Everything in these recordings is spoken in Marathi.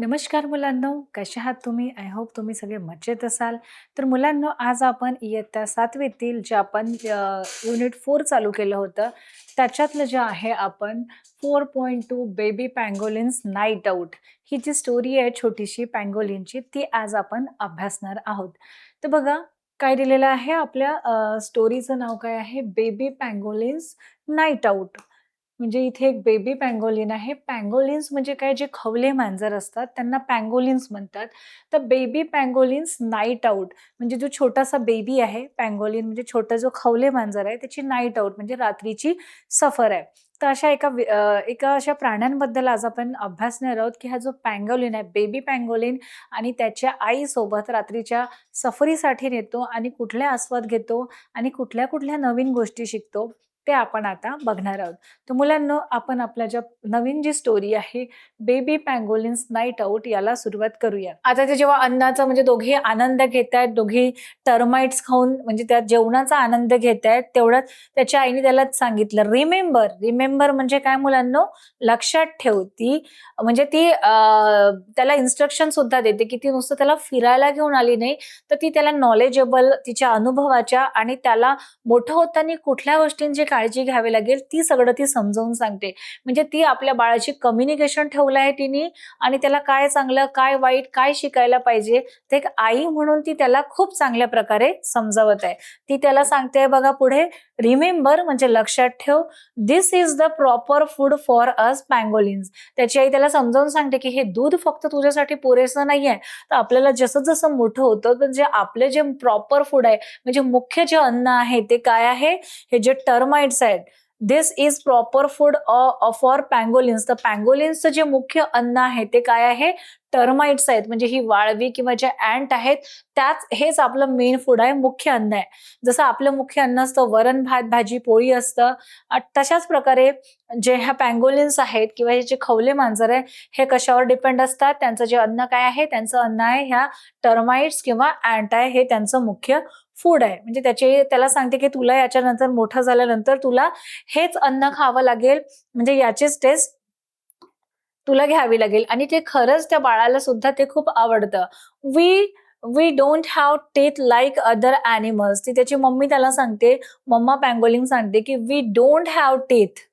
नमस्कार मुलांनो, कसे आहात तुम्ही? आय होप तुम्ही सगळे मजेत असाल. तर मुलांनो, आज आपण इयत्ता 7वीतील जे आपण युनिट 4 चालू केलं होतं, त्याच्यातलं जे आहे आपण 4.2 बेबी पँगोलिन्स नाईट आउट ही जी स्टोरी आहे छोटीशी पँगोलिनची, ती आज आपण अभ्यासणार आहोत. तर बघा काय दिलेलं आहे आपल्या स्टोरीचं नाव काय आहे? Baby pangolins night out. म्हणजे इथे एक बेबी पँगोलिन आहे. पँगोलिन्स म्हणजे काय, जे खवले मांजर असतात त्यांना पँगोलिन्स म्हणतात. तर बेबी पँगोलिन्स नाईट आउट म्हणजे जो छोटासा बेबी आहे पँगोलिन म्हणजे छोटा जो खवले मांजर आहे त्याची नाईट आउट म्हणजे रात्रीची सफर आहे. तर अशा एका अशा प्राण्यांबद्दल आज आपण अभ्यासणार आहोत, की हा जो पँगोलिन आहे बेबी पँगोलिन आणि त्याच्या आईसोबत रात्रीच्या सफरीसाठी नेतो आणि कुठले आस्वाद घेतो आणि कुठल्या-कुठल्या नवीन गोष्टी शिकतो, ते आपण आता बघणार आहोत. तर मुलांनो, आपण आपल्या ज्या नवीन जी स्टोरी आहे बेबी पँगोलिन्स नाईट आउट याला सुरुवात करूया. आता ते जेव्हा अन्नाचा म्हणजे दोघे आनंद घेतायत, दोघे टर्माइट्स खाऊन म्हणजे त्या जेवणाचा आनंद घेतायत, तेवढ्यात त्याच्या आईने त्याला सांगितलं, रिमेंबर. रिमेंबर म्हणजे काय मुलांनो? लक्षात ठेव. त्याला इन्स्ट्रक्शन सुद्धा देते, की ती नुसतं त्याला फिरायला घेऊन आली नाही, तर ती त्याला नॉलेजेबल तिच्या अनुभवाच्या आणि त्याला मोठं होताना कुठल्या गोष्टींची काळजी घ्यावी लागेल ती सगळं ती समजावून सांगते. म्हणजे ती आपल्या बाळाशी कम्युनिकेशन ठेवलं आहे तिने आणि त्याला काय चांगलं, काय वाईट, काय शिकायला पाहिजे ते एक आई म्हणून ती त्याला खूप चांगल्या प्रकारे समजावत आहे. ती त्याला सांगते बघा पुढे, रिमेंबर म्हणजे लक्षात ठेव, this is the proper food for us pangolins. त्याची आई त्याला समजावून सांगते की हे दूध फक्त तुझ्यासाठी पुरेसं नाहीये. तर आपल्याला जसं जसं मोठं होतं तर जे आपले जे प्रॉपर फूड आहे म्हणजे मुख्य जे अन्न आहे ते काय आहे? हे जे टर्माइट्स आहेत, दिस इज प्रॉपर फूड फॉर पँगोलिन्स. तर पँगोलिन्सचं जे मुख्य अन्न आहे ते काय आहे? टर्माइट्स आहेत. म्हणजे ही वाळवी किंवा ज्या अँट आहेत हेच आपलं मेन फूड आहे, मुख्य अन्न आहे. जसं आपलं मुख्य अन्न असतं वरण, भात, भाजी, पोळी असतं, तशाच प्रकारे जे ह्या पँगोलिन्स आहेत किंवा हे जे खवले मांजर आहे हे कशावर डिपेंड असतात? त्यांचं जे अन्न काय आहे? त्यांचं अन्न आहे ह्या टर्माइट्स किंवा अँट आहे, हे त्यांचं मुख्य फूड आहे. म्हणजे त्याला सांगते की तुला याच्यानंतर मोठं झाल्यानंतर तुला हेच अन्न खावं लागेल, म्हणजे याचीच टेस्ट तुला घ्यावी लागेल आणि ते खरंच त्या बाळाला सुद्धा ते खूप आवडतं. We we don't have teeth like other animals. ती त्याची मम्मी त्याला सांगते, मम्मा पँगोलिन सांगते की वी डोंट हॅव टीथ.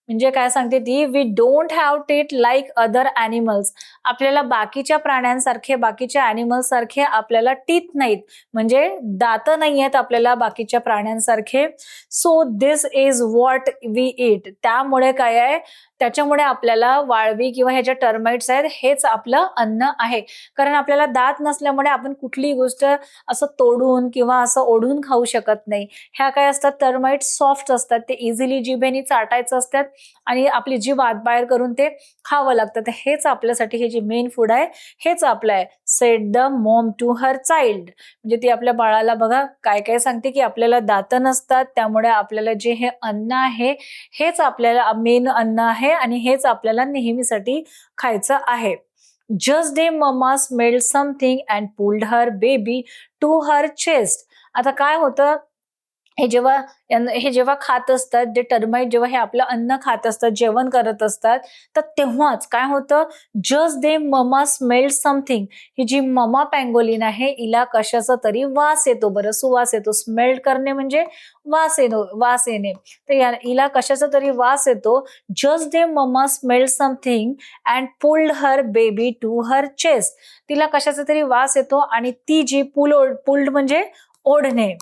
म्हणजे काय सांगते ती, we don't have teeth like other animals. आपल्याला बाकीच्या प्राण्यांसारखे, बाकीच्या ॲनिमल्स सारखे आपल्याला टीथ नाहीत, म्हणजे दातं नाही आहेत आपल्याला बाकीच्या प्राण्यांसारखे. So this is what we eat. त्यामुळे काय आहे, त्याच्यामुळे आपल्याला वाळवी किंवा ह्या ज्या टर्माइट्स आहेत हेच आपलं अन्न आहे. कारण आपल्याला दात नसल्यामुळे आपण कुठलीही गोष्ट असं तोडून किंवा असं ओढून खाऊ शकत नाही. ह्या काय असतात, टर्माइट्स सॉफ्ट असतात, ते इझिली जिभेने चाटायचं असतात आणि आपली जीभ आत बाहेर करून ते खावं लागतं. तर हेच आपल्यासाठी हे जे मेन फूड आहे हेच आपलं आहे. Said the mom to her child. म्हणजे ती आपल्या बाळाला बघा काय काय सांगते, की आपल्याला दातं नसतात, त्यामुळे आपल्याला जे हे अन्न आहे हेच आपल्याला मेन अन्न आहे आणि हेच आपल्याला नेहमीसाठी खायचं आहे. Just the mama smelled something and pulled her baby to her chest. आता काय होतं, हे जेव्हा खात असतात, जे टर्माइट जेव्हा हे आपलं अन्न खात असतात, जेवण करत असतात, तर तेव्हाच काय होतं, जस्ट दे ममा स्मेल्ड समथिंग. ही जी ममा पँगोलिन आहे हिला कशाचा तरी वास येतो. बरं, सुवास येतो. स्मेल्ड करणे म्हणजे वास येणे. तर हिला कशाचा तरी वास येतो. Just they mama smelled something and pulled her baby to her chest. तिला कशाचा तरी वास येतो आणि ती जी पुल्ड म्हणजे ओढणे,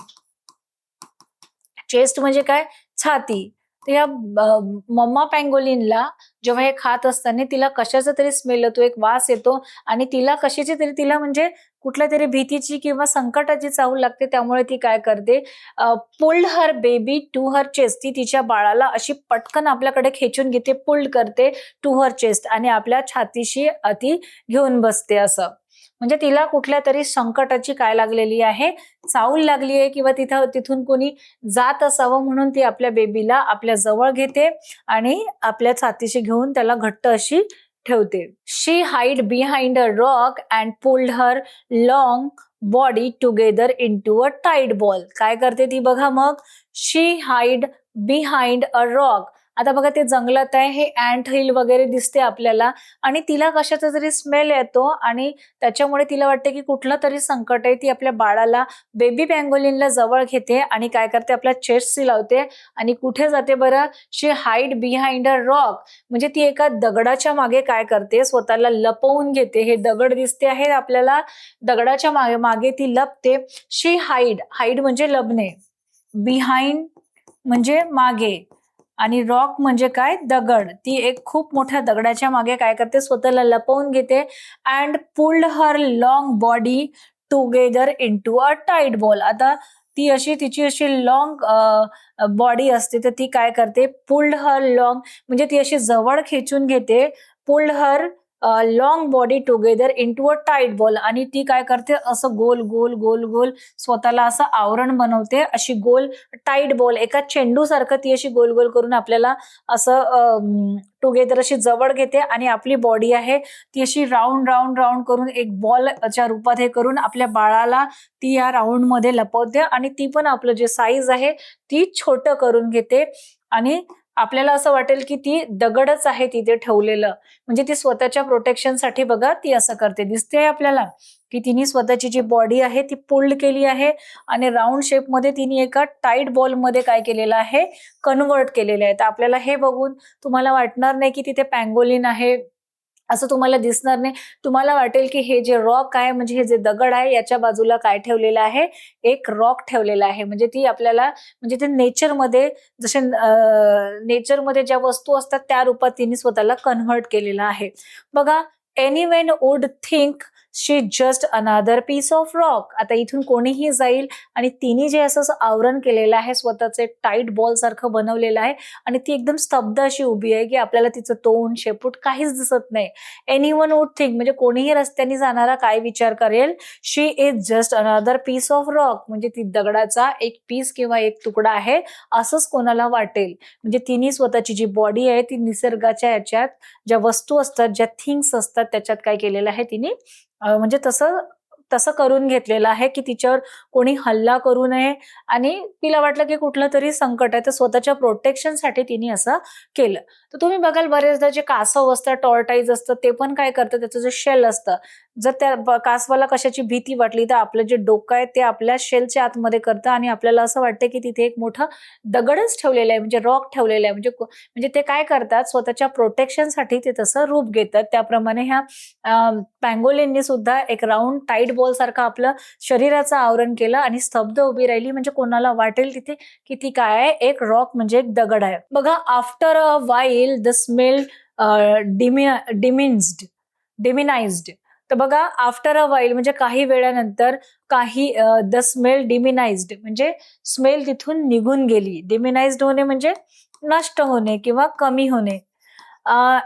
चेस्ट म्हणजे काय, छाती. तर या मम्मा पँगोलिनला जेव्हा हे खात असताना तिला कशाचा तरी स्मेल येतो, एक वास येतो आणि तिला कशाची तरी, तिला म्हणजे कुठल्या तरी भीतीची किंवा संकटाची चाहूल लागते. त्यामुळे ती काय करते, pulled her baby to her chest. ती तिच्या बाळाला अशी पटकन आपल्याकडे खेचून घेते, पुल्ड करते टू हर चेस्ट आणि आपल्या छातीशी ती घेऊन बसते असं. म्हणजे तिला कुठल्या तरी संकटाची काय लागलेली आहे, चाहूल लागली आहे किंवा तिथून कोणी जात असावं म्हणून ती आपल्या बेबीला आपल्या जवळ घेते आणि आपल्या छातीशी घेऊन त्याला घट्ट अशी ठेवते. She hide behind a rock and pulled her long body together into a tight ball. काय करते ती बघा मग, she hide behind a rock. आता बघा ते जंगलात आहे, हे अँट हिल वगैरे दिसते आपल्याला आणि तिला कशाचा तरी स्मेल येतो आणि त्याच्यामुळे तिला वाटते की कुठलं तरी संकट आहे. ती आपल्या बाळाला, बेबी पँगोलिनला जवळ घेते आणि काय करते, आपल्या चेस्टशी लावते आणि कुठे जाते बरं, शी हाईड बिहाइंड अ रॉक. म्हणजे ती एका दगडाच्या मागे काय करते, स्वतःला लपवून घेते. हे दगड दिसते आहे आपल्याला, दगडाच्या मागे मागे ती लपते. शी हाईड, हाईड म्हणजे लपणे, बिहाइंड म्हणजे मागे आणि रॉक म्हणजे काय, दगड. ती एक खूप मोठ्या दगडाच्या मागे काय करते, स्वतःला लपवून घेते. And pulled her long body together into a tight ball. आता ती अशी, तिची अशी लॉंग बॉडी असते, तर ती काय करते, पुल्ड हर लॉंग म्हणजे ती अशी जवळ खेचून घेते. Pulled her long body together into a tight ball आणि ती काय करते, असं गोल गोल गोल गोल स्वतःला असं आवरण बनवते. अशी गोल टाईट बॉल, एका चेंडू सारखं ती अशी गोल गोल करून आपल्याला असं टुगेदर अशी जवळ घेते आणि आपली बॉडी आहे ती अशी राऊंड राऊंड राऊंड करून एक बॉलच्या रूपात हे करून आपल्या बाळाला ती या राऊंड मध्ये लपवते आणि ती पण आपलं जे साईज आहे ती छोटं करून घेते आणि आपल्याला असं वाटेल की ती दगडच आहे तिथे ठेवलेलं. म्हणजे ती स्वतःच्या प्रोटेक्शनसाठी बघा ती असं करते. दिसते आपल्याला की तिने स्वतःची जी बॉडी आहे ती पुल्ड केली आहे आणि राऊंड शेप मध्ये तिने एका टाईट बॉल मध्ये काय केलेलं आहे, कन्वर्ट केलेलं आहे. तर आपल्याला हे बघून तुम्हाला वाटणार नाही की तिथे पँगोलिन आहे, असं तुम्हाला दिसणार नाही. तुम्हाला वाटेल की हे जे रॉक आहे, म्हणजे हे जे दगड आहे, याच्या बाजूला काय ठेवलेलं आहे, एक रॉक ठेवलेला आहे. म्हणजे ती आपल्याला, म्हणजे ते नेचरमध्ये जसे नेचरमध्ये ज्या वस्तू असतात त्या रूपात तिने स्वतःला कन्व्हर्ट केलेलं आहे. बघा, anyone would think she just another piece of rock. आता इथून कोणीही जाईल आणि तिने जे असं आवरण केलेलं आहे, स्वतःचं एक टाईट बॉल सारखं बनवलेलं आहे आणि ती एकदम स्तब्ध अशी उभी आहे की आपल्याला तिचं तोंड, शेपूट काहीच दिसत नाही. एनीवन वुड थिंक म्हणजे कोणीही रस्त्याने जाणारा काय विचार करेल, she is just another piece of rock. म्हणजे ती दगडाचा एक पीस किंवा एक तुकडा आहे असंच कोणाला वाटेल. म्हणजे तिने स्वतःची जी बॉडी आहे ती निसर्गाच्या याच्यात ज्या वस्तू असतात, ज्या थिंग्स असतात त्याच्यात काय केलेलं आहे तिने, म्हणजे तसं तसं करून घेतलेलं आहे की तिच्यावर कोणी हल्ला करू नये आणि तिला वाटलं की कुठलं तरी संकट आहे, तर स्वतःच्या प्रोटेक्शनसाठी तिने असं केलं. तर तुम्ही बघाल बरेचदा जे कासव असतात, टॉर्टाईज असतं, ते पण काय करतं, त्याचं जे शेल असतं, जर त्या कासवाला कशाची भीती वाटली तर आपलं जे डोकं आहे ते आपल्या शेलच्या आतमध्ये करतं आणि आपल्याला असं वाटतं की तिथे एक मोठं दगडच ठेवलेलं आहे, म्हणजे रॉक ठेवलेलं आहे. म्हणजे ते काय करतात, स्वतःच्या प्रोटेक्शनसाठी ते तसं रूप घेतात. त्याप्रमाणे ह्या पँगोलिनने सुद्धा एक राऊंड टाईट बॉल सारखं आपलं शरीराचं आवरण केलं आणि स्तब्ध उभी राहिली. म्हणजे कोणाला वाटेल तिथे की ती काय आहे, एक रॉक म्हणजे एक दगड आहे. बघा, after a while the smell diminished. तर बघा, आफ्टर अ व्हाईल म्हणजे काही वेळानंतर, काही द स्मेल डिमिनाइज्ड म्हणजे स्मेल तिथून निघून गेली. डिमिनाइज्ड होणे म्हणजे नष्ट होणे किंवा कमी होणे.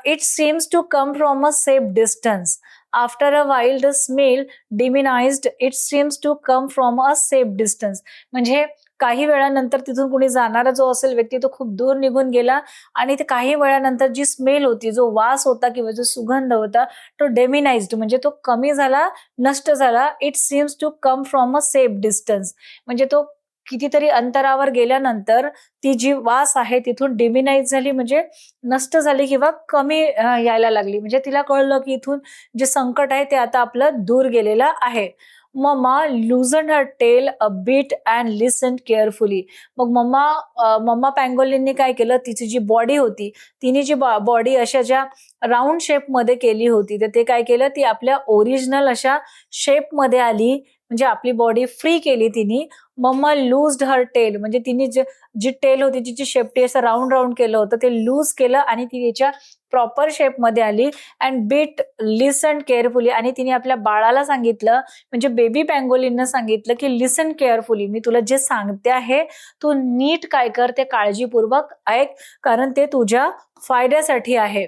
It seems to come from a safe distance. After a while, the smell diminished. It seems to come from a safe distance. म्हणजे काही वेळानंतर तिथून कुणी जाणारा जो असेल व्यक्ती तो खूप दूर निघून गेला आणि ते काही वेळानंतर जी स्मेल होती, जो वास होता किंवा जो सुगंध होता, तो डेमिनाइज्ड म्हणजे तो कमी झाला, नष्ट झाला. It seems to come from a safe distance म्हणजे तो कितीतरी अंतरावर गेल्यानंतर ती जी वास आहे तिथून डिमिनाइज झाली, म्हणजे नष्ट झाली किंवा कमी यायला लागली. म्हणजे तिला कळलं की इथून जे संकट आहे ते आता आपलं दूर गेलेलं आहे. Mama loosen her tail a bit and listen carefully. मग मम्मा पँगोलिनने काय केलं, तिची जी बॉडी होती, तिने जी बॉडी अशा ज्या राऊंड शेपमध्ये केली होती, तर ते काय केलं, ती आपल्या ओरिजिनल अशा शेपमध्ये आली. म्हणजे आपली बॉडी फ्री केली तिने. मम्मा लूज्ड हर टेल म्हणजे तिने जी टेल होती, तिची शेपटी असं राऊंड राऊंड केलं होतं, ते लूज केलं आणि ती तिच्या प्रॉपर शेपमध्ये आली. अँड बिट लिसन केअरफुली आणि तिने आपल्या बाळाला सांगितलं, म्हणजे बेबी पँगोलिननं सांगितलं की लिसन केअरफुली, मी तुला जे सांगते आहे तू नीट काय कर, ते काळजीपूर्वक ऐक, कारण ते तुझ्या फायद्यासाठी आहे.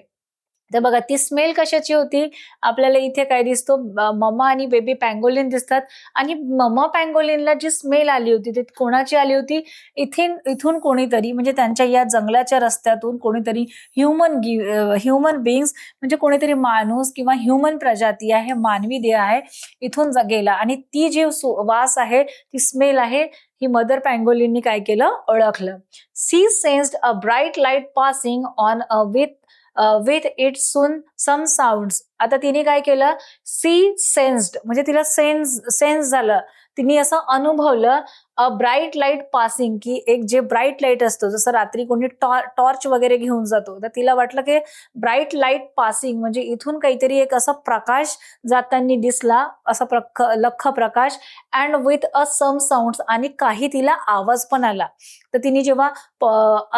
तर बघा ती स्मेल कशाची होती. आपल्याला इथे काय दिसतो, मम्मा आणि बेबी पँगोलिन दिसतात आणि मम्मा पँगोलिनला जी स्मेल आली होती ती कोणाची आली होती, इथून कोणीतरी म्हणजे त्यांच्या या जंगलाच्या रस्त्यातून कोणीतरी ह्युमन बिंग्स म्हणजे कोणीतरी माणूस किंवा ह्युमन प्रजाती आहे, मानवी देह आहे, इथून गेला आणि ती जी वास आहे, ती स्मेल आहे, ही मदर पँगोलिननी काय केलं, ओळखलं. She sensed a bright light passing on a with it soon some sounds. आता तिने काय केलं, सी सेन्स्ड म्हणजे तिला सेन्स झालं, तिने असं अनुभवलं अ ब्राईट लाईट पासिंग, की एक जे ब्राईट लाईट असतो, जसं रात्री कोणी टॉर्च वगैरे घेऊन जातो, तर तिला वाटलं की ब्राईट लाईट पासिंग म्हणजे इथून काहीतरी एक असा प्रकाश जाताना दिसला, असा लख्ख प्रकाश, and with a some sound आणि काही तिला आवाज पण आला. तर तिने जेव्हा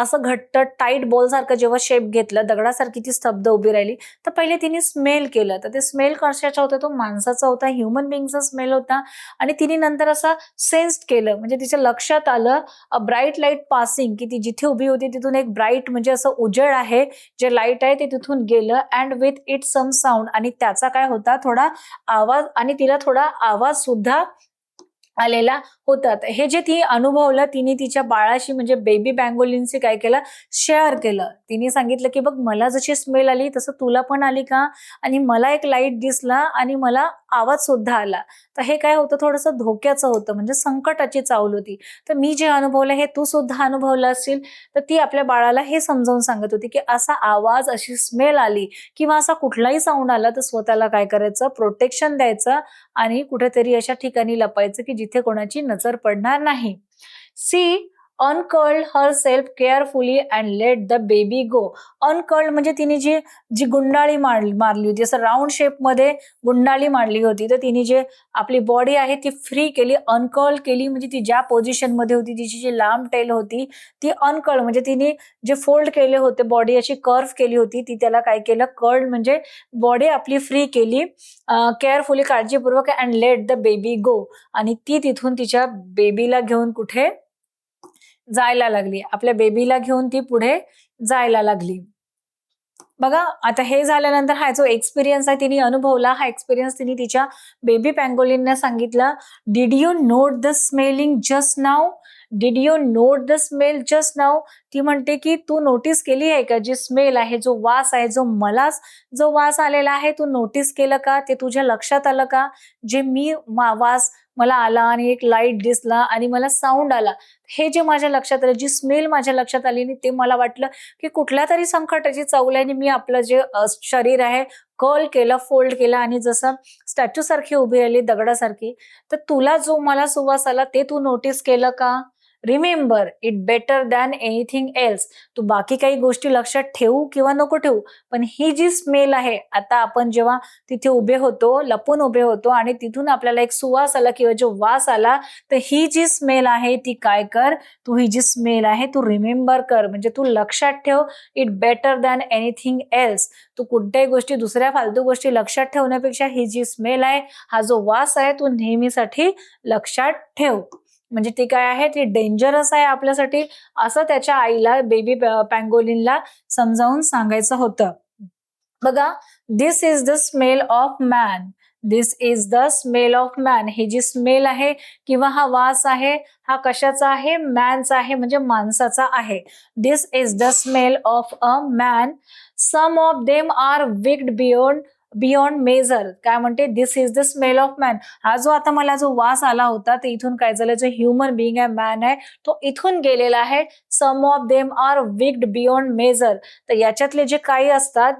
असं घट्ट टाईट बॉल सारखं जेव्हा शेप घेतलं, दगडासारखी ती स्तब्ध उभी राहिली, तर पहिले तिने स्मेल केलं. तर ते स्मेल कशाचा होता, तो माणसाचा होता, ह्युमन बिंगचा स्मेल होता. आणि तिने नंतर असं सेन्स्ड केलं, म्हणजे तिच्या लक्षात आलं अ ब्राईट लाईट पासिंग, की ती जिथे उभी होती तिथून एक ब्राईट म्हणजे असं उजेड आहे, जे लाईट आहे ते तिथून गेलं, and with it some sound आणि त्याचा काय होता, थोडा आवाज, आणि तिला थोडा आवाज सुद्धा आलेला होता. तर हे जे ती अनुभवलं, तिने तिच्या बाळाशी म्हणजे बेबी पँगोलिनशी काय केलं, शेअर केलं. तिने सांगितलं की बघ, मला जशी स्मेल आली तसं तुला पण आली का, आणि मला एक लाईट दिसला आणि मला आवाज सुद्धा आला. तर हे काय होतं, थोडंसं धोक्याचं होतं, म्हणजे संकटाची चावल होती. तर मी जे अनुभवलं हे तू सुद्धा अनुभवलं असेल. तर ती आपल्या बाळाला हे समजावून सांगत होती की असा आवाज, अशी स्मेल आली किंवा असा कुठलाही साऊंड आला तर स्वतःला काय करायचं, प्रोटेक्शन द्यायचं आणि कुठेतरी अशा ठिकाणी लपायचं की जिथे कोणाची नजर पडणार नाही. She uncurled herself carefully and let the baby go. Uncurled म्हणजे तिने जी गुंडाळी मारली होती, असं राऊंड शेप मध्ये गुंडाळी मारली होती, तर तिने जे आपली बॉडी आहे ती फ्री केली, अनकर्ल केली, म्हणजे ती ज्या पोझिशन मध्ये होती, तिची जी लांब टेल होती ती अनकर्ल म्हणजे तिने जे फोल्ड केले होते, बॉडी अशी कर्व केली होती, ती त्याला काय केलं, कर्ल म्हणजे बॉडी आपली फ्री केली केअरफुली, काळजीपूर्वक, अँड लेट द बेबी गो, आणि ती तिथून तिच्या बेबीला घेऊन कुठे जायला लागली, आपल्या बेबीला घेऊन ती पुढे जायला लागली. बघा आता हे झाल्यानंतर हा जो एक्सपिरियन्स आहे तिने अनुभवला, हा एक्सपिरियन्स तिने तिच्या बेबी पँगोलिनने सांगितला. Did you note the smelling just now, did you note the smell just now. ती म्हणते की तू नोटीस केली आहे का, जी स्मेल आहे, जो वास आहे, जो वास आलेला आहे, तू नोटीस केलं का, ते तुझ्या लक्षात आलं का, जे वास मला आला आणि एक लाईट दिसला आणि मला साऊंड आला, हे जे माझ्या लक्षात आलं, जी स्मेल माझ्या लक्षात आली, आणि ते मला वाटलं की कुठल्या तरी संकटाची चावल्याने मी आपलं जे शरीर आहे कर्ल केलं, फोल्ड केलं आणि जसं स्टॅच्यू सारखी उभी राहिली, दगडासारखी. तर तुला जो मला सुवास आला ते तू नोटीस केलं का? Remember it better than anything else. तू बाकी काही गोष्टी लक्षात ठेवू किंवा नको ठेवू, पण ही जी स्मेल आहे, आता आपण जेव्हा तिथे उभे होतो, लपून उभे होतो आणि तिथून आपल्याला एक सुवास आला किंवा जो वास आला, तर ही जी स्मेल आहे ती काय कर, तू ही जी स्मेल आहे तू रिमेंबर कर, म्हणजे तू लक्षात ठेव. It better than anything else. तू कोणत्याही गोष्टी, दुसऱ्या फालतू गोष्टी लक्षात ठेवण्यापेक्षा ही जी स्मेल आहे, हा जो वास आहे, तू नेहमीसाठी लक्षात ठेव. म्हणजे ती काय आहे, ती डेंजरस आहे आपल्यासाठी, असं त्याच्या आईला, बेबी पँगोलिनला समजावून सांगायचं होतं. बघा, this is the smell of man, this is the smell of man. ही जी स्मेल आहे किंवा हा वास आहे, हा कशाचा आहे, मॅनचा आहे, म्हणजे माणसाचा आहे. This is the smell of a man, some of them are wicked beyond measure. काय म्हणते, this is the smell of man. हा जो आता मला जो वास आला होता, ते इथून काय झालं, जो ह्युमन बिईंग आहे, मॅन आहे, तो इथून गेलेला आहे. Some of them are wicked beyond measure. तर याच्यातले जे काही असतात,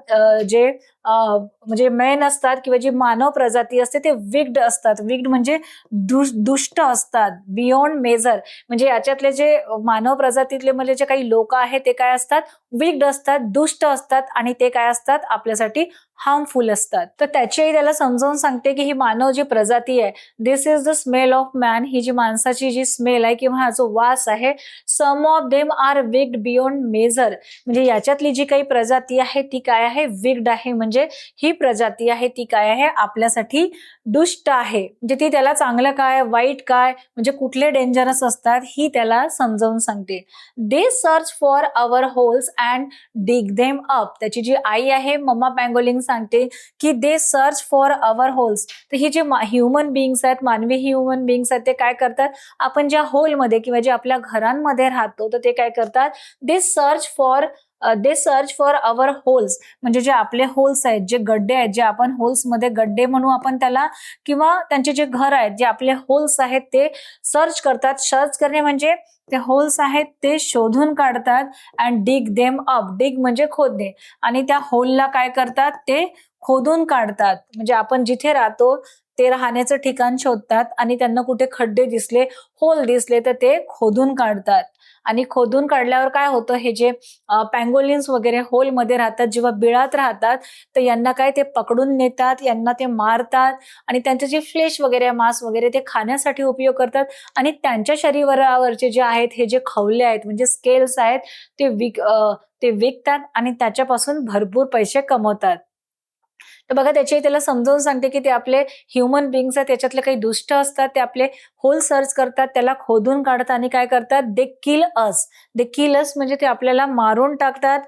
जे म्हणजे मेन असतात किंवा जी मानव प्रजाती असते, ते विक्ड असतात. विक्ड म्हणजे दुष्ट असतात. बियॉन्ड मेजर म्हणजे याच्यातले जे मानव प्रजातीतले म्हणजे जे काही लोक आहेत, ते काय असतात, विक्ड असतात, दुष्ट असतात, आणि ते काय असतात, आपल्यासाठी हार्मफुल असतात. तर त्याच्याही त्याला समजावून सांगते की ही मानव जी प्रजाती आहे, this is the smell of man, ही जी माणसाची जी स्मेल आहे किंवा हा जो वास आहे, some of them are wicked beyond measure. म्हणजे याच्यातली जी काही प्रजाती आहे ती काय आहे, विक्ड आहे. म्हणजे ही प्रजाती आहे ती काय आहे, आपल्यासाठी दुष्ट आहे. म्हणजे ती त्याला चांगलं काय वाईट काय म्हणजे कुठले डेंजरस असतात ही त्याला समजावून सांगते. They search for our holes and dig them up. त्याची जी आई आहे मम्मा पँगोलिन सांगते की they search for our holes. तर ही जे ह्युमन बिंग्स आहेत, मानवी ह्युमन बिंग्स आहेत, ते काय करतात, आपण ज्या होलमध्ये किंवा जे आपल्या घरांमध्ये राहतो तर ते काय करतात, दे सर्च फॉर अवर होल्स. म्हणजे जे आपले होल्स आहेत, जे गड्डे आहेत, जे आपण होल्समध्ये गड्डे म्हणू आपण त्याला, किंवा त्यांचे जे घर आहेत, जे आपले होल्स आहेत ते सर्च करतात. सर्च करणे म्हणजे ते होल्स आहेत ते शोधून काढतात. अँड डिग देम अप, डिग म्हणजे खोदणे, आणि त्या होलला काय करतात, ते खोदून काढतात. म्हणजे आपण जिथे राहतो ते राहण्याचं ठिकाण शोधतात आणि त्यांना कुठे खड्डे दिसले, होल दिसले तर ते खोदून काढतात. आणि खोदून काढल्यावर काय होतं, हे जे पँगोलिन्स वगैरे होलमध्ये राहतात, जेव्हा बिळात राहतात तर यांना काय ते पकडून नेतात, यांना ते मारतात आणि त्यांचे जे फ्लेश वगैरे मांस वगैरे ते खाण्यासाठी उपयोग करतात. आणि त्यांच्या शरीरावरचे जे आहेत हे जे खवले आहेत म्हणजे स्केल्स आहेत ते विकतात आणि त्याच्यापासून भरपूर पैसे कमवतात. तर बघा त्याची त्याला समजावून सांगते की ते आपले ह्युमन बिंग्स आहेत, त्याच्यातले काही दुष्ट असतात, ते आपले होल सर्च करतात, त्याला खोदून काढतात आणि काय करतात, दे किल अस. दे किल अस म्हणजे ते आपल्याला मारून टाकतात.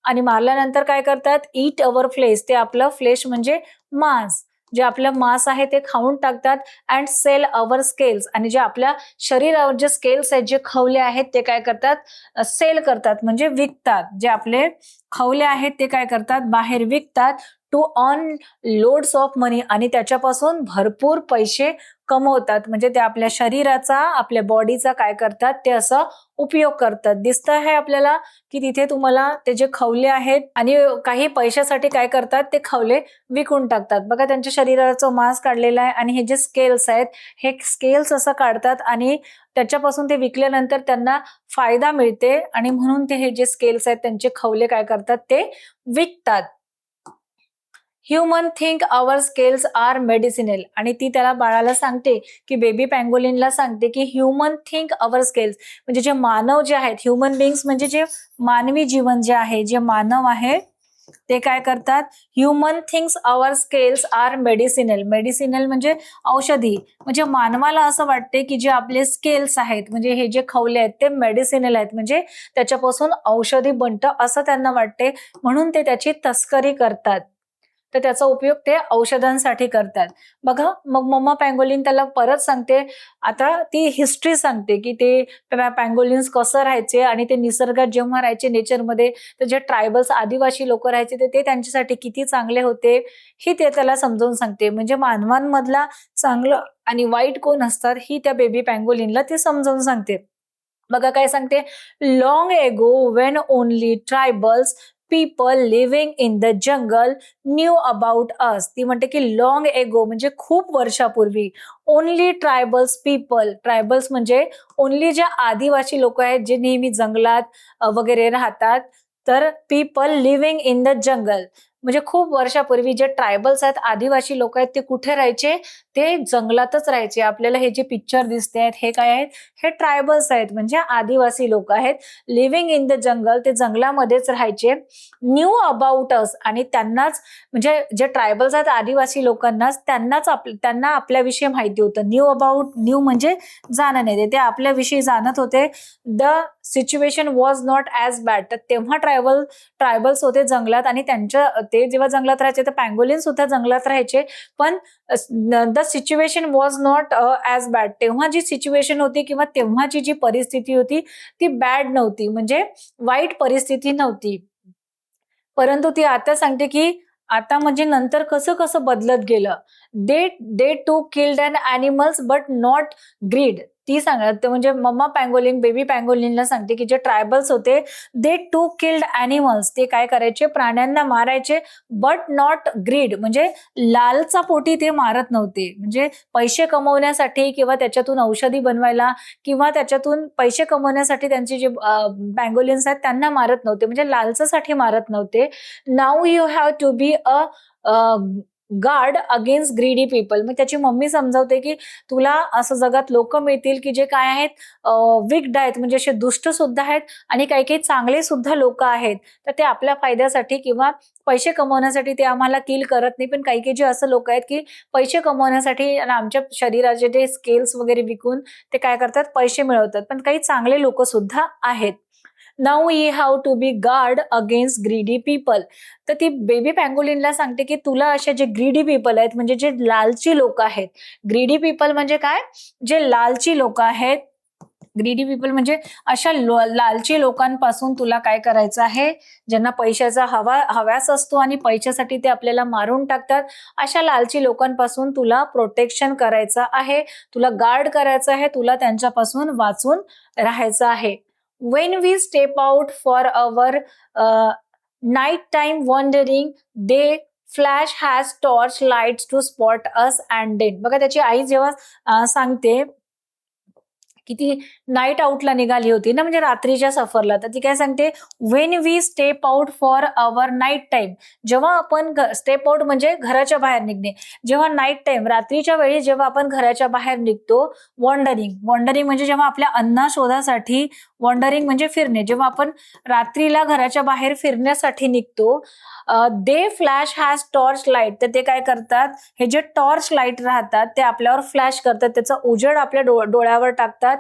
आणि मारल्यानंतर काय करतात, ईट अवर फ्लेश, ते आपलं फ्लेश म्हणजे मांस, जे आपलं मांस आहे ते खाऊन टाकतात. अँड सेल अवर स्केल्स, आणि जे आपल्या शरीरावर जे स्केल्स आहेत, जे खवले आहेत ते काय करतात, सेल करतात म्हणजे विकतात. जे आपले खवले आहेत ते काय करतात, बाहेर विकतात. टू अर्न लोड्स ऑफ मनी, आणि त्याच्यापासून भरपूर पैसे कमवतात. म्हणजे ते आपल्या शरीराचा, आपल्या बॉडीचा काय करतात, ते असं उपयोग करतात. दिसत आहे आपल्याला की तिथे तुम्हाला ते जे खवले आहेत आणि काही पैशासाठी काय करतात, ते खवले विकून टाकतात. बघा त्यांच्या शरीराचं मांस काढलेलं आहे आणि हे जे स्केल्स आहेत, हे स्केल्स असं काढतात आणि त्याच्यापासून ते विकल्यानंतर त्यांना फायदा मिळते आणि म्हणून ते हे जे स्केल्स आहेत त्यांचे खवले काय करतात, ते विकतात. ह्युमन थिंक आवर स्केल्स आर मेडिसिनल, आणि ती त्याला बाळाला सांगते की बेबी पँगोलिनला सांगते की ह्युमन थिंक आवर स्केल्स म्हणजे जे मानव जे आहेत, ह्युमन बिंग्स म्हणजे जे मानवी जीवन जे आहे, जे मानव आहे ते काय करतात, ह्युमन थिंक्स आवर स्केल्स आर मेडिसिनल. मेडिसिनल म्हणजे औषधी. म्हणजे मानवाला असं वाटते की जे आपले स्केल्स आहेत म्हणजे हे जे खवले आहेत ते मेडिसिनल आहेत, म्हणजे त्याच्यापासून औषधी बनतं असं त्यांना वाटते, म्हणून ते त्याची तस्करी करतात. तर त्याचा उपयोग ते औषधांसाठी करतात. बघा मग मम्मा पँगोलिन त्याला परत सांगते, आता ती हिस्ट्री सांगते की ते पँगोलिन्स कसं राहायचे आणि ते निसर्गात जेव्हा राहायचे नेचरमध्ये, तर जे ट्रायबल्स आदिवासी लोक राहायचे ते त्यांच्यासाठी किती चांगले होते, ही ते त्याला समजावून सांगते. म्हणजे मानवांमधला चांगलं आणि वाईट कोण असतात ही त्या बेबी पँगोलिनला ती समजावून सांगते. बघा काय सांगते, लॉंग एगो Wien only tribals people living in the jungle knew about us. ती म्हणते की लॉंग एगो म्हणजे खूप वर्षापूर्वी, ओनली ट्रायबल्स पीपल, ट्रायबल्स म्हणजे ओनली जे आदिवासी लोक आहेत जे नेहमी जंगलात वगैरे राहतात, तर people living in the jungle म्हणजे खूप वर्षापूर्वी जे ट्रायबल्स आहेत, आदिवासी लोक आहेत, ते कुठे राहायचे, ते जंगलातच राहायचे. आपल्याला हे जे पिक्चर दिसते आहेत हे काय आहेत, हे ट्रायबल्स आहेत म्हणजे आदिवासी लोक आहेत. लिव्हिंग इन द जंगल, ते जंगलामध्येच राहायचे. न्यू अबाउट अस, आणि त्यांनाच म्हणजे जे ट्रायबल्स आहेत आदिवासी लोकांनाच त्यांना आपल्याविषयी माहिती होतं. न्यू अबाउट, न्यू म्हणजे जाणणे, ते आपल्याविषयी जाणत होते. The situation was not as bad, तर तेव्हा ट्रायबल्स होते जंगलात आणि ते जेव्हा जंगलात राहायचे तर पँगोलिन सुद्धा जंगलात राहायचे. पण the situation was not as bad, तेव्हा जी सिच्युएशन होती किंवा तेव्हाची जी परिस्थिती होती ती बॅड नव्हती, म्हणजे वाईट परिस्थिती नव्हती. परंतु ती आता सांगते की आता म्हणजे नंतर कसं कसं बदलत गेलं. They they to killed an animals but not greed. ती सांगते म्हणजे मम्मा पँगोलिन बेबी पँगोलिनला सांगते की जे ट्रायबल्स होते दे टू किल्ड ॲनिमल्स, ते काय करायचे प्राण्यांना मारायचे, बट नॉट ग्रीड म्हणजे लालचा पोटी ते मारत नव्हते, म्हणजे पैसे कमवण्यासाठी किंवा त्याच्यातून औषधी बनवायला किंवा त्याच्यातून पैसे कमवण्यासाठी त्यांचे जे पँगोलिन्स आहेत त्यांना मारत नव्हते, म्हणजे लालचासाठी मारत नव्हते. Now you have to be a guard against greedy people. मग त्याची मम्मी समजावते की तुला असं जगात लोक मिळतील की जे काय आहेत विक्ड आहेत, म्हणजे असे दुष्ट सुद्धा आहेत आणि काही काही चांगले सुद्धा लोक आहेत, तर ते आपल्या फायद्यासाठी किंवा पैसे कमवण्यासाठी ते आम्हाला किल करत नाही. पण काही काही जे असं लोक आहेत की पैसे कमवण्यासाठी आणि आमच्या शरीराचे ते स्केल्स वगैरे विकून ते काय करतात पैसे मिळवतात. पण काही चांगले लोक सुद्धा आहेत. Now you have to be guard against greedy people. तर ती बेबी पँगोलिनला सांगते की तुला असे जे ग्रीडी पीपल आहेत, म्हणजे जे लालची लोक आहेत, ग्रीडी पीपल म्हणजे काय, जे लालची लोक आहेत, ग्रीडी पीपल म्हणजे अशा लालची लोकांपासून तुला काय करायचं आहे, ज्यांना पैशाचा हव्यास असतो आणि पैशासाठी ते आपल्याला मारून टाकतात, अशा लालची लोकांपासून तुला प्रोटेक्शन करायचं आहे, तुला गार्ड करायचं आहे, तुला त्यांच्यापासून वाचून राहायचं आहे. When we step out for our nighttime wandering, they flash has torch lights to spot us and then. बघा त्याची आई जेव्हा सांगते की ती नाईट आउटला निघाली होती ना, म्हणजे रात्रीच्या सफरला, तर ती काय सांगते, when we step out for our night time, जेव्हा आपण स्टेप आउट म्हणजे घराच्या बाहेर निघणे, जेव्हा नाईट टाइम रात्रीच्या वेळी जेव्हा आपण घराच्या बाहेर निघतो, वॉन्डरिंग, वॉन्डरिंग म्हणजे जेव्हा आपल्या अन्ना शोधासाठी, वॉन्डरिंग म्हणजे फिरणे, जेव्हा आपण रात्रीला घराच्या बाहेर फिरण्यासाठी निघतो, दे फ्लॅश हॅज टॉर्च लाईट, तर ते काय करतात, हे जे टॉर्च लाईट राहतात ते आपल्यावर फ्लॅश करतात, त्याचा उजेड आपल्या डोळ्यावर टाकतात,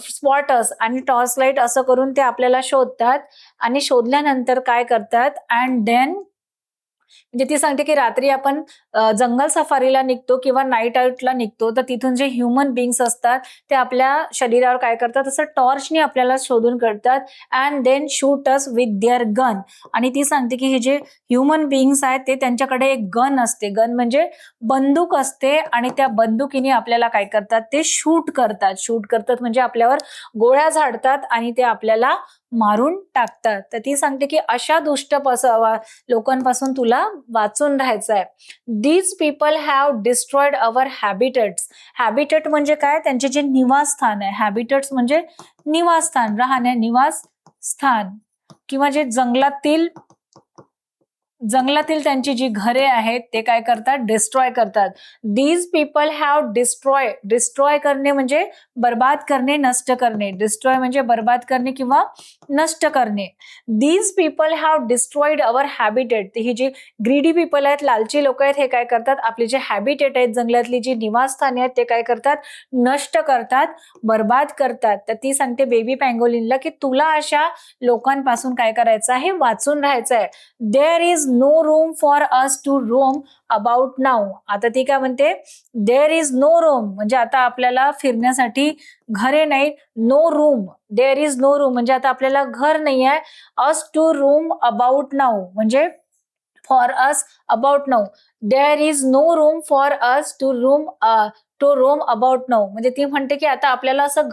स्पॉटर्स आणि टॉर्च लाईट असं करून ते आपल्याला शोधतात. आणि शोधल्यानंतर काय करतात, अँड देन म्हणजे ती सांगते की रात्री आपण जंगल सफारीला निघतो किंवा नाईट आउटला निघतो, तर तिथून जे ह्युमन बिंग्स असतात ते आपल्या शरीरावर काय करतात, असं टॉर्चनी आपल्याला शोधून काढतात, and then shoot us with their gun. आणि ती सांगते की हे जे ह्युमन बिंग्स आहेत ते त्यांच्याकडे एक गन असते, गन म्हणजे बंदूक असते, आणि त्या बंदुकीने आपल्याला काय करतात, ते शूट करतात, शूट करतात म्हणजे आपल्यावर गोळ्या झाडतात आणि ते आपल्याला मारून टाकतात. तर ती सांगते की अशा दुष्ट लोकांपासून तुला वाचून राहायचं आहे. These people have destroyed our habitats. Habitat म्हणजे काय, त्यांचे जे निवासस्थान आहे, हॅबिटेट्स म्हणजे निवासस्थान, राहण्या निवास स्थान, किंवा जे जंगलातील त्यांची जी घरे आहेत ते काय करतात, डिस्ट्रॉय करतात. दीज पीपल हॅव डिस्ट्रॉय करणे म्हणजे बर्बाद करणे, नष्ट करणे, डिस्ट्रॉय म्हणजे बर्बाद करणे किंवा नष्ट करणे. These people have destroyed our habitat. ही जी ग्रीडी पीपल आहेत, लालची लोक आहेत, हे काय करतात, आपली जे हॅबिटेट आहेत, जंगलातली जी निवासस्थाने आहेत ते काय करतात, नष्ट करतात, बर्बाद करतात. तर ती सांगते बेबी पँगोलिनला की तुला अशा लोकांपासून काय करायचं आहे, वाचून राहायचं आहे. There is no room for us to roam about now. आता ती काय म्हणते, देअर इज नो रूम म्हणजे आता आपल्याला फिरण्यासाठी घरे नाहीत, no room, there is no room म्हणजे आता आपल्याला घर नाही आहे, us to room about now म्हणजे for us about now, there is no room for us to roam about now, म्हणजे ती म्हणते की आता आपल्याला असं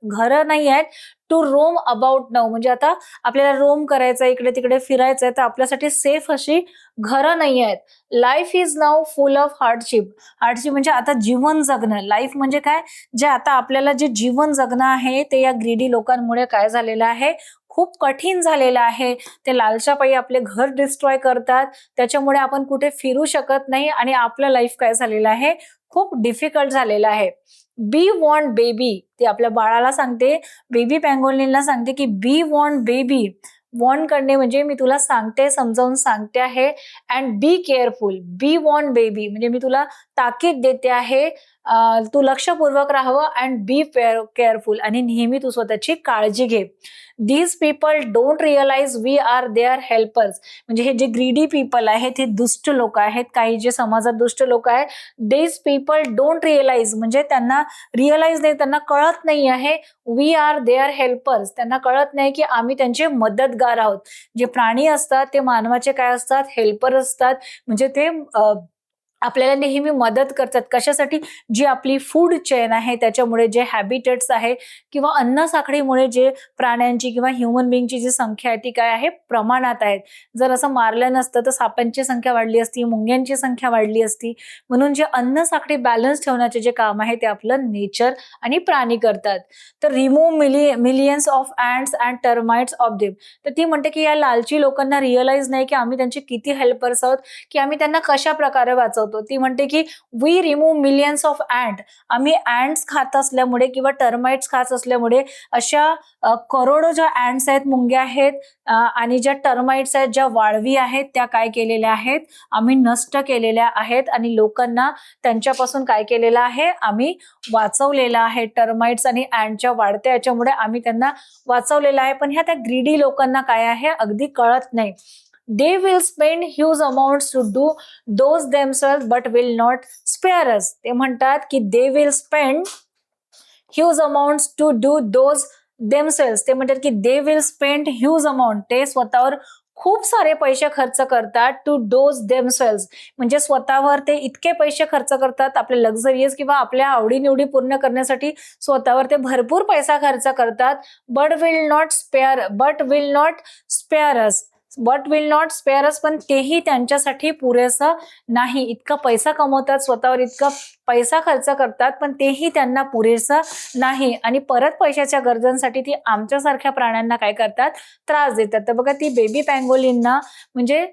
घर नाही आहेत, टू रोम अबाउट नाऊ म्हणजे आता आपल्याला रोम करायचं, इकडे तिकडे फिरायचंय, तर आपल्यासाठी सेफ अशी घरं नाही आहेत. Life is now full of hardship. Hardship म्हणजे आता जीवन जगणं, लाईफ म्हणजे काय, जे आता आपल्याला जे जीवन जगणं आहे ते या ग्रीडी लोकांमुळे काय झालेलं आहे, खूप कठीण झालेलं आहे. ते लालच्यापायी आपले घर डिस्ट्रॉय करतात, त्याच्यामुळे आपण कुठे फिरू शकत नाही आणि आपलं लाईफ काय झालेलं आहे, खूप डिफिकल्ट झालेलं आहे. बी वॉन्ट बेबी, ती आपल्या बाळाला सांगते, बेबी पँगोलिनला सांगते की बी वॉन्ट बेबी, वॉन्ट करणे म्हणजे मी तुला सांगते, समजावून सांगते आहे, and be careful. Be want baby म्हणजे मी तुला ताकीद देते आहे, तू लक्षपूर्वक राहावं, अँड बी केअरफुल आणि नेहमी तू स्वतःची काळजी घे. These people don't realise we are their helpers. म्हणजे हे जे ग्रीडी पीपल आहेत हे दुष्ट लोक आहेत, काही जे समाजात दुष्ट लोक आहेत, दीज पीपल डोंट रिअलाइज म्हणजे त्यांना रिअलाइज नाही, त्यांना कळत नाही आहे, वी आर देअर हेल्पर्स, त्यांना कळत नाही की आम्ही त्यांचे मदतगार आहोत. जे प्राणी असतात ते मानवाचे काय असतात, हेल्पर असतात, म्हणजे ते आपल्याला नेहमी मदत करतात. कशासाठी? जी आपली फूड चेन आहे त्याच्यामुळे जे हॅबिटेट्स आहे किंवा अन्न साखळीमुळे जे प्राण्यांची किंवा ह्युमन बीइंगची जी संख्या आहे ती काय आहे? प्रमाणात आहे. जर असं मारलं नसतं तर सापांची संख्या वाढली असती, मुंग्यांची संख्या वाढली असती. म्हणून जे अन्न साखळी बॅलन्स ठेवण्याचे जे काम आहे ते आपलं नेचर आणि प्राणी करतात. तर remove millions of ants and termites of them. तर ती म्हणते की या लालची लोकांना रिअलाइज नाही की आम्ही त्यांचे किती हेल्पर्स आहोत, की आम्ही त्यांना कशा प्रकारे वाचवतो. ती म्हणते की we remove millions of ant. आम्ही अँट्स खात असल्यामुळे किंवा टर्माइट्स खात असल्यामुळे अशा करोडो ज्या अँट्स आहेत, मुंग्या आहेत आणि ज्या टर्माइट्स आहेत, ज्या वाळवी आहेत, त्या काय केलेल्या आहेत? आम्ही नष्ट केलेल्या आहेत आणि लोकांना त्यांच्यापासून काय केलेलं आहे? आम्ही वाचवलेलं आहे. टर्माइट्स आणि अँटच्या वाढत्या याच्यामुळे आम्ही त्यांना वाचवलेलं आहे. पण ह्या त्या ग्रीडी लोकांना काय आहे? अगदी कळत नाही. They will spend huge amounts to do those themselves but will not spare us. ते म्हणतात की they will spend huge amounts to do those themselves. ते म्हणतात की they will spend huge amount. ते स्वतःवर खूप सारे पैसे खर्च करतात टू डोज देमसेल्स. म्हणजे स्वतःवर ते इतके पैसे खर्च करतात आपले लक्झरियस किंवा आपल्या आवडीनिवडी पूर्ण करण्यासाठी स्वतःवर ते भरपूर पैसा खर्च करतात. बट विल नॉट स्पेअर अस. पण तेही त्यांच्यासाठी पुरेसं नाही. इतका पैसा कमवतात, स्वतःवर इतका पैसा खर्च करतात, पण तेही त्यांना पुरेसं नाही आणि परत पैशाच्या गरजांसाठी ती आमच्यासारख्या प्राण्यांना काय करतात? त्रास देतात. तर बघा ती बेबी पँगोलिनना म्हणजे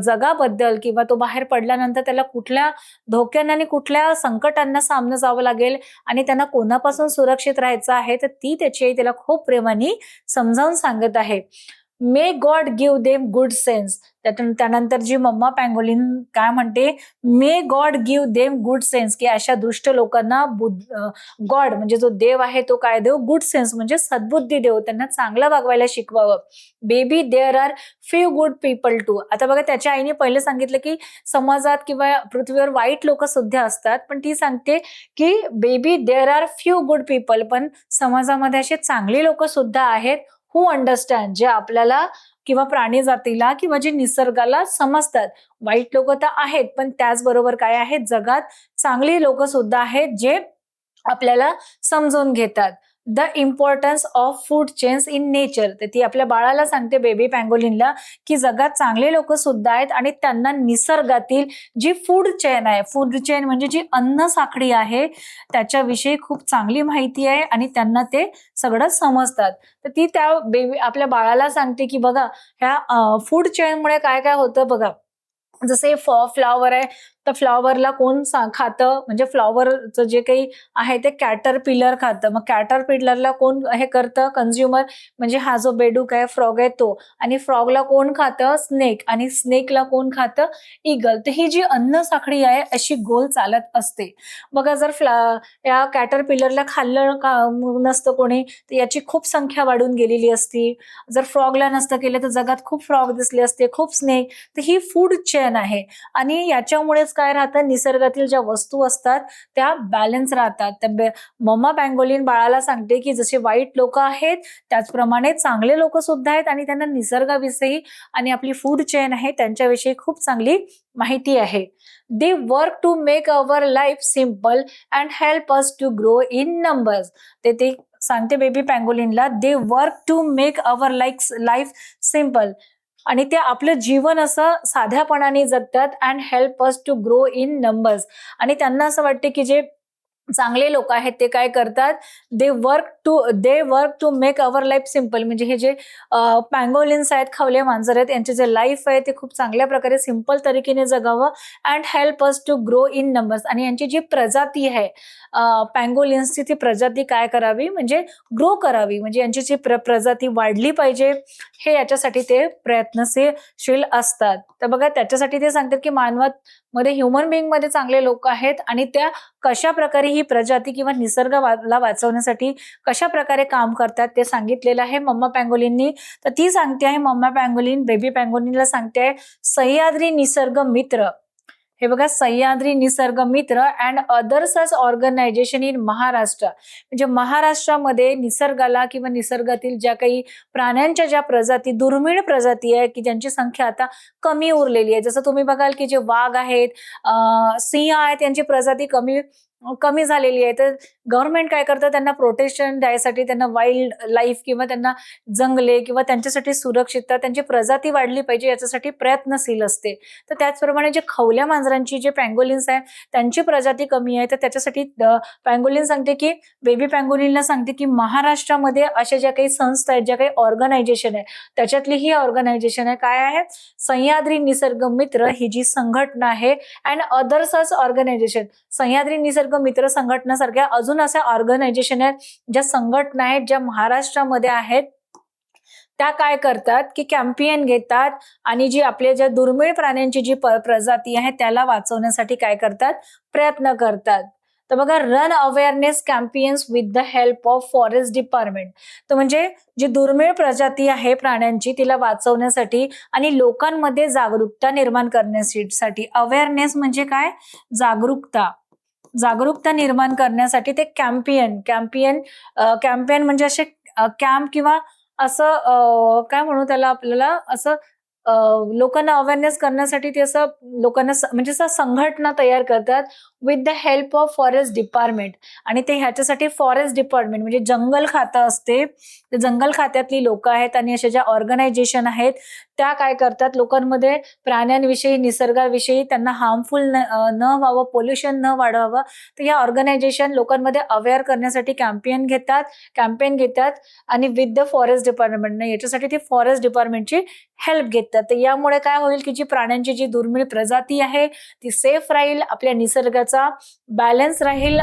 जगाबद्दल किंवा तो बाहेर पडल्यानंतर त्याला कुठल्या धोक्यांना आणि कुठल्या संकटांना सामोरं जावं लागेल आणि त्यांना कोणापासून सुरक्षित राहायचं आहे, तर ती त्याची आई त्याला खूप प्रेमाने समजावून सांगत आहे. May God give them good sense. त्यानंतर जी मम्मा पँगोलिन काय म्हणते? May God give them good sense, की अशा दुष्ट लोकांना गॉड म्हणजे जो देव आहे तो काय देव? गुड सेन्स म्हणजे सद्बुद्धी देव. त्यांना चांगलं वागवायला शिकवावं. Baby there are few good people too. आता बघा त्याच्या आईने पहिले सांगितलं की समाजात किंवा पृथ्वीवर वाईट लोक सुद्धा असतात, पण ती सांगते की baby there are few good people. पण समाजामध्ये असे चांगली लोक सुद्धा आहेत. हू अंडरस्टँड, जे आपल्याला किंवा प्राणी जातीला किंवा जे निसर्गाला समजतात. वाईट लोक तर आहेत, पण त्याचबरोबर काय आहेत? जगात चांगली लोक सुद्धा आहेत जे आपल्याला समजून घेतात. The importance of food chains in nature. तर ती आपल्या बाळाला सांगते, बेबी पँगोलिनला, की जगात चांगले लोक सुद्धा आहेत आणि त्यांना निसर्गातील जी फूड चेन आहे, फूड चेन म्हणजे जी अन्न साखळी आहे, त्याच्याविषयी खूप चांगली माहिती आहे आणि त्यांना ते सगळं समजतात. तर ती त्या आपल्या बाळाला सांगते की बघा ह्या फूड चेनमुळे काय काय होतं बघा. जसे फ्लॉवर आहे, तर फ्लॉवरला कोण खातं? म्हणजे फ्लॉवरचं जे काही आहे ते कॅटरपिलर खातं. मग कॅटरपिलरला कोण हे करतं? कन्झ्युमर म्हणजे हा जो बेडूक आहे, फ्रॉग आहे तो. आणि फ्रॉगला कोण खातं? स्नेक. आणि स्नेकला कोण खातं? ईगल. तर ही जी अन्न साखळी आहे अशी गोल चालत असते. बघा जर या कॅटरपिलरला खाल्लं नसतं कोणी, तर याची खूप संख्या वाढून गेलेली असती. जर फ्रॉगला नसतं केलं तर जगात खूप फ्रॉग दिसले असते, खूप स्नेक. तर ही फूड चेन आहे आणि याच्यामुळेच काय राहतं? निसर्गातील ज्या वस्तू असतात त्या बॅलन्स राहतात. तर मम्मा पँगोलिन बाळाला सांगते की जसे वाईट लोक आहेत त्याचप्रमाणे चांगले लोक सुद्धा आहेत आणि त्यांना निसर्गाविषयी आणि आपली फूड चेन आहे त्यांच्याविषयी खूप चांगली माहिती आहे. They work to make our life simple and help us to grow in numbers. ते सांगते बेबी पँगोलिनला, they work to make our life simple. आणि ते आपलं जीवन असं साध्यापणाने जगतात. And help us to grow in numbers. आणि त्यांना असं वाटते की जे चांगले लोक आहेत ते काय करतात? They work to make our life simple. म्हणजे हे जे पँगोलिन्स आहेत, खवले मांजर आहेत, यांचे जे लाईफ आहे ते खूप चांगल्या प्रकारे सिम्पल तरीकेने जगावं. And help us to grow in numbers. आणि यांची जी प्रजाती आहे पँगोलिन्सची, ती प्रजाती काय करावी? म्हणजे ग्रो करावी. म्हणजे यांची जी प्रजाती वाढली पाहिजे, हे याच्यासाठी ते प्रयत्नशील असतात. तर बघा त्याच्यासाठी ते सांगतात की मानवामध्ये ह्युमन बिंग मध्ये चांगले लोक आहेत आणि त्या कशा प्रकारे ही प्रजाती किंवा निसर्गाला वाचवण्यासाठी कशा प्रकारे काम करतात ते सांगितलेलं आहे मम्मा पँगोलिननी. तर ती सांगते आहे, मम्मा पँगोलिन बेबी पँगोलिनला सांगते आहे, सह्याद्री निसर्ग मित्र हे बघा, Sahyadri Nisarg Mitra and other such organization in Maharashtra. म्हणजे महाराष्ट्रामध्ये निसर्गाला किंवा निसर्गातील ज्या काही प्राण्यांच्या ज्या प्रजाती, दुर्मिळ प्रजाती आहे की ज्यांची संख्या आता कमी उरलेली आहे. जसं तुम्ही बघाल की जे वाघ आहेत, सिंह आहेत, यांची प्रजाती कमी कमी झालेली आहे. तर गव्हर्नमेंट काय करतं, त्यांना प्रोटेक्शन द्यायसाठी त्यांना वाईल्ड लाईफ किंवा त्यांना जंगले किंवा त्यांच्यासाठी सुरक्षितता, त्यांची प्रजाती वाढली पाहिजे याच्यासाठी प्रयत्नशील असते. तर त्याचप्रमाणे जे खवल्या मांजरांची, जे पँगोलिन्स आहे, त्यांची प्रजाती कमी आहे. तर त्याच्यासाठी पँगोलिन सांगते की बेबी पँगोलिनला सांगते की महाराष्ट्रामध्ये अशा ज्या काही संस्था आहेत, ज्या काही ऑर्गनायझेशन आहे, त्याच्यातली ही ऑर्गनायझेशन आहे. काय आहे? सह्याद्री निसर्ग मित्र ही जी संघटना आहे and other such organization. Sahyadri Nisarg Mitra संघटनासारख्या अजून अशा ऑर्गनायझेशन आहेत, ज्या संघटना आहेत, ज्या महाराष्ट्रामध्ये आहेत. त्या काय करतात की कॅम्पेन घेतात आणि जी आपल्या ज्या दुर्मिळ प्राण्यांची जी प्रजाती आहे त्याला वाचवण्यासाठी काय करतात, प्रयत्न करतात. तर बघा, run awareness campaigns with the help of forest department. तर म्हणजे जी दुर्मिळ प्रजाती आहे प्राण्यांची तिला वाचवण्यासाठी आणि लोकांमध्ये जागरूकता निर्माण करण्यासाठी. अवेअरनेस म्हणजे काय? जागरूकता निर्माण करण्यासाठी ते कॅम्पेन म्हणजे असे कॅम्प किंवा असं काय म्हणू त्याला, आपल्याला असं लोकांना अवेअरनेस करण्यासाठी ते असं लोकांना म्हणजे असं संघटना तयार करतात with the help of forest department. आणि ते ह्याच्यासाठी फॉरेस्ट डिपार्टमेंट म्हणजे जंगल खातं असते. ते जंगल खात्यातली लोक आहेत आणि अशा ज्या ऑर्गनायझेशन आहेत त्या काय करतात, लोकांमध्ये प्राण्यांविषयी, निसर्गाविषयी त्यांना हार्मफुल न व्हावं, पोल्युशन न वाढवावं, तर या ऑर्गनायझेशन लोकांमध्ये अवेअर करण्यासाठी कॅम्पेन घेतात आणि विथ द फॉरेस्ट डिपार्टमेंट, याच्यासाठी ती फॉरेस्ट डिपार्टमेंटची हेल्प घेतात. तर यामुळे काय होईल की जी प्राण्यांची जी दुर्मिळ प्रजाती आहे ती सेफ राहील, आपल्या निसर्गाचा बॅलन्स राहील.